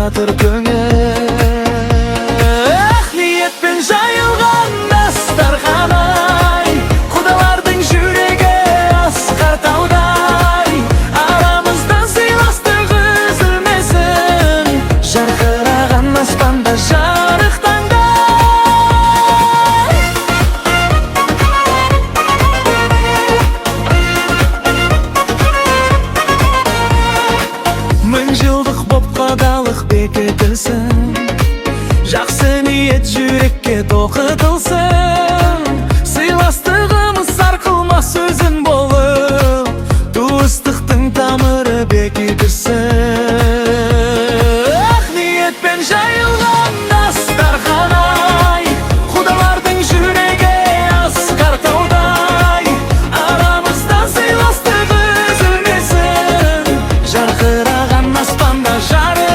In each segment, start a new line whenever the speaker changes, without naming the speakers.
жатыр көңіл. Ниетпен жайылған дастархан ай, құдалардың жүрегі асқар таудай. Арамызда сыйластық үзілмесін, жарқыраған аспанда жарық таңдай. Мың жылдық боп қадалық бекітілсін, жақсы ниет жүрекке тоқытылсын. Сыйластығымыз сарқылмас сөзін болып, туыстықтың тамыры бекітілсін. Ниетпен жайылған дастархан ай, құдалардың жүрегі асқар таудай. Арамызда сыйластық үзілмесін, жарқыраған аспанда жарығандай.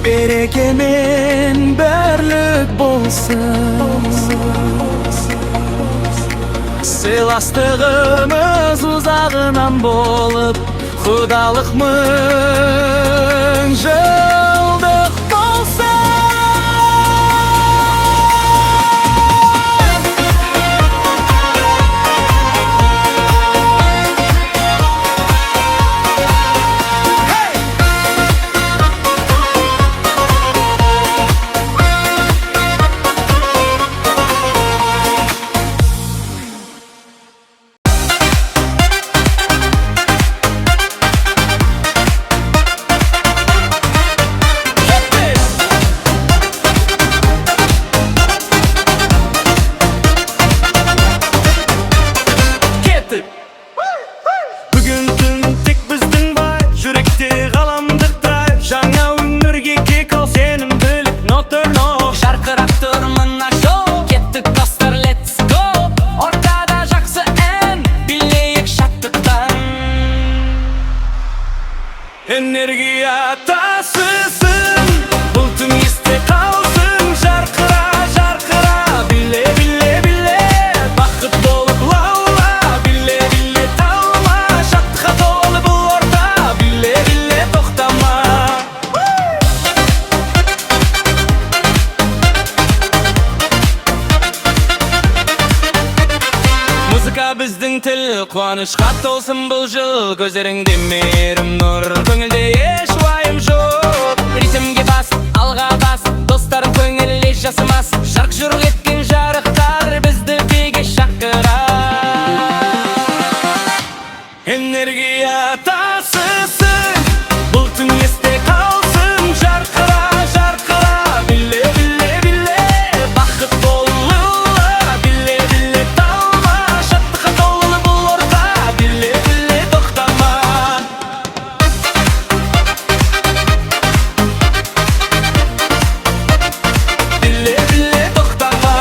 Береке мен бірлік болсын, сыйластығымыз ұзағынан болып, құдалық мың жылдық болсын. Бүгін түн тек біздің бай, жүректе ғаламдықтай. Жаңа өмірге кек ал сенім біліп, нотерно.
Жарқырап тұр мына шоу, кеттік достар, let's go. Ортада жақсы ән, билейік шаттықтан.
Энергия тасысын, бұл түн есте қалсын. Жарқыра, жарқыра, биле, биле, биле. Бақыт болып лаула, биле, биле, талма. Шаттыққа толы бұл орта, биле, биле, тоқтама. Музыка біздің тіл, қуанышқа толсын бұл жыл. Көздеріңде мейірім нұр, көңілде еш уайым жоқ.
Ритмге бас, алға бас, достар көңілі жасымас. Жарқ жұрқ еткен жарықтар бізді биге шақырар.
Энергия тасысын, бұл түн есте қалсын. Жарқыра, жарқыра, биле, биле, биле. Бақыт болула, биле, биле, талма. Шаттыққа толы бұл орта, биле, биле, тоқтама. Биле, биле, тоқтама.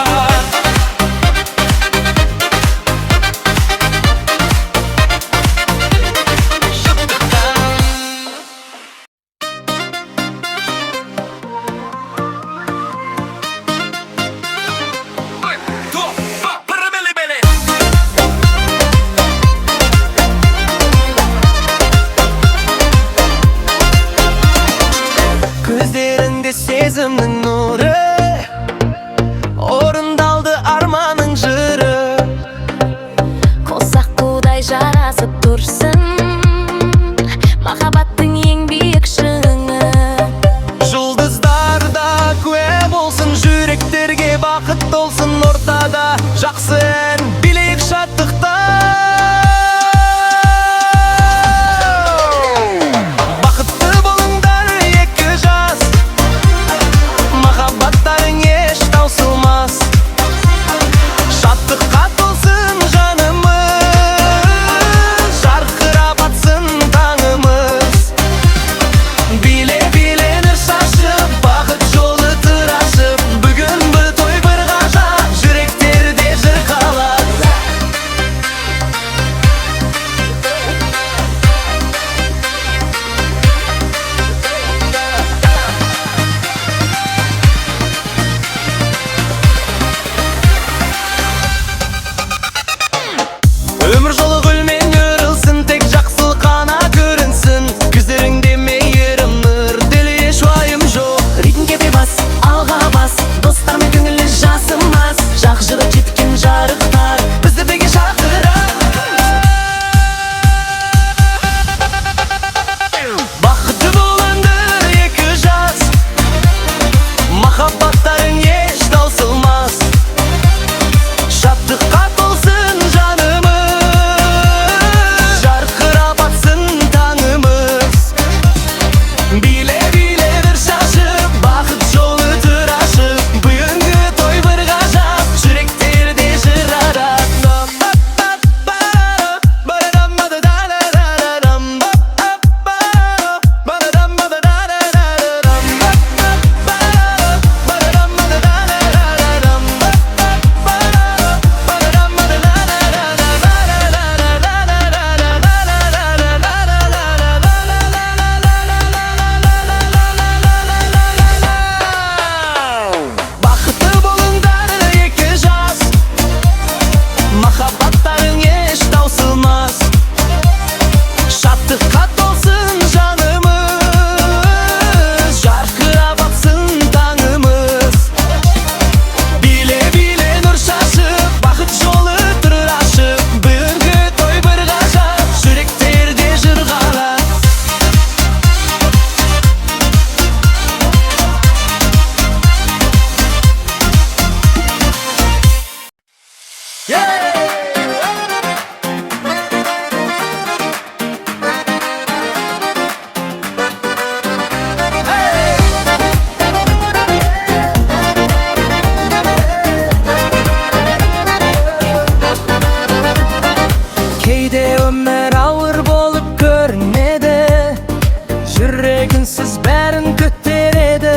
Үнсіз бәрін көтереді.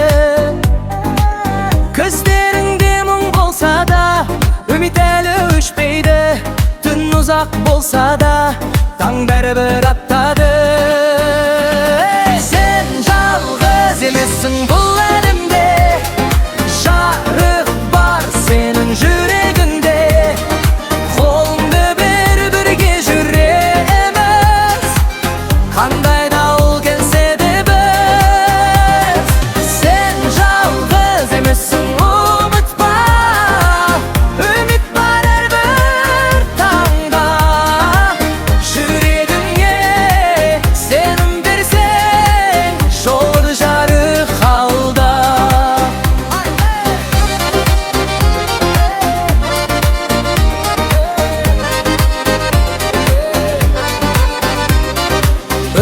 Көздеріңде мұң болса да, үміт әлі өшпейді. Түн ұзақ болса да, таң бәрібір аттады. Сен жалғыз емессің бұл әлемде, жарық бар сенің жүрегіңде. Қолыңды бер, бірге жүреміз, қандай дауыл келсе де біз. Сен жалғыз емессің, ұмытпа, үміт бар әрбір таңда. Жүрегіңе сенім берсең, жолды жарық алда.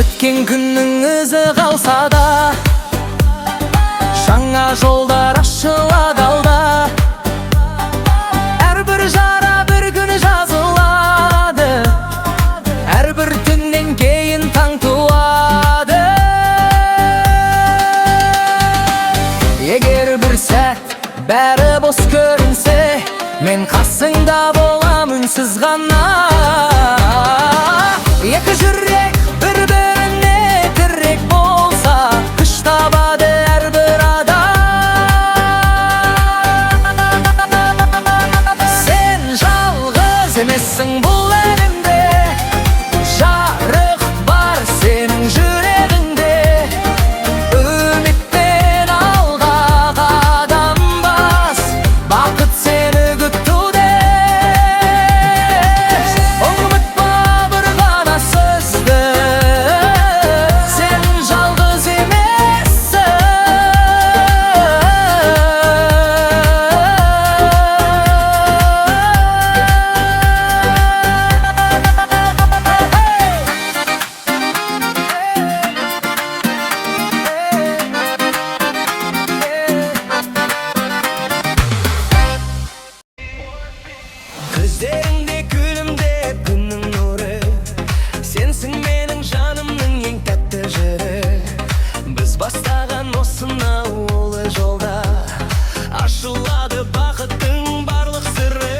Өткен күннің ізі қалса да, жаңа жолдар ашылады алда. Әрбір жара бір күн жазылады, әрбір түннен кейін таң туады. Егер бір сәт бәрі бос көрінсе, мен қасыңда болам үнсіз ғана. Екі жүрек бір-біріне тірек болса, күш табады әрбір адам. Сен жалғыз емессің бұл әлемде, жарық бар сенің жүрегіңде. Үмітпен алға қадам бас, бақыт сені күтуде. Ұмытпа бір ғана сөзді, сен жалғыз емессің. Көздеріңде күлімдеп күннің нұры, сенсің менің жанымның ең тәтті жыры. Біз бастаған осынау ұлы жолда, ашылады бақыттың барлық сыры.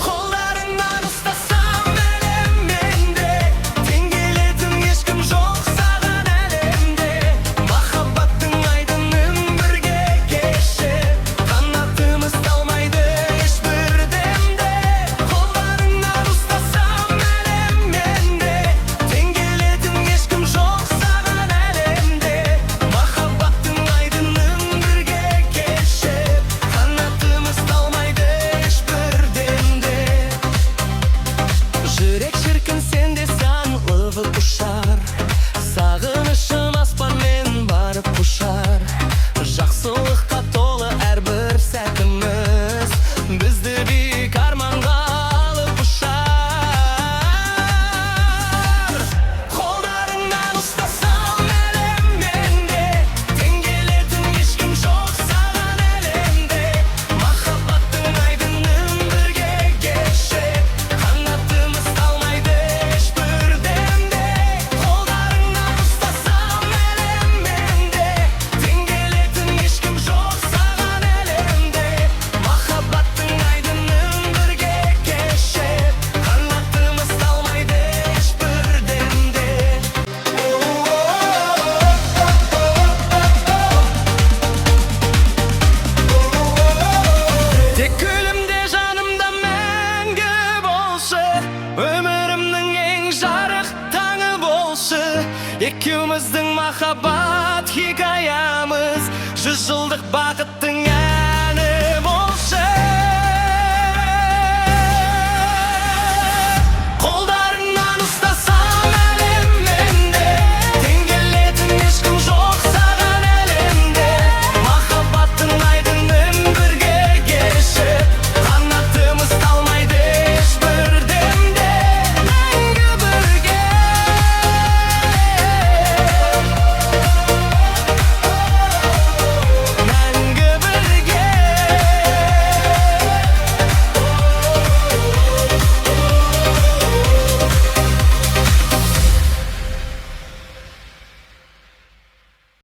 Қолдарыңнан ұстасам әлемменде, тең келетін ешкім жоқ саған әлемде. Махаббаттың айдынын бірге кешіп, қанатымыз талмайды ешбір демде. Қолдарыңнан ұстасам әлемменде, тең келетін ешкім жоқ саған әлемде. Махаббаттың айдынын бірге кешіп, қанатымыз талмайды ешбір демде. Жүрек шіркін сенде сан лывып ұшар, сағынышым аспанмен барып құшар. Жақсылыққа толы әрбір сәтіміз, бізді биік арманға алып ұшар. Қолдарыңнан ұстасам әлемменде, тең келетін ешкім жоқ саған әлемде. Махаббаттың айдынын бірге кешіп, қанатымыз талмайды ешбір демде. Қолдарыңнан ұстасам әлемменде, тең келетін ешкім жоқ саған әлемде. Махаббаттың айдынын бірге кешіп, қанатымыз талмайды ешбір демде. Тек күлімде жанымда мәңгі болшы, өмірімнің ең жарық таңы болшы. Екеуміздің махаббат хикаямыз, 100 жылдық бақыттың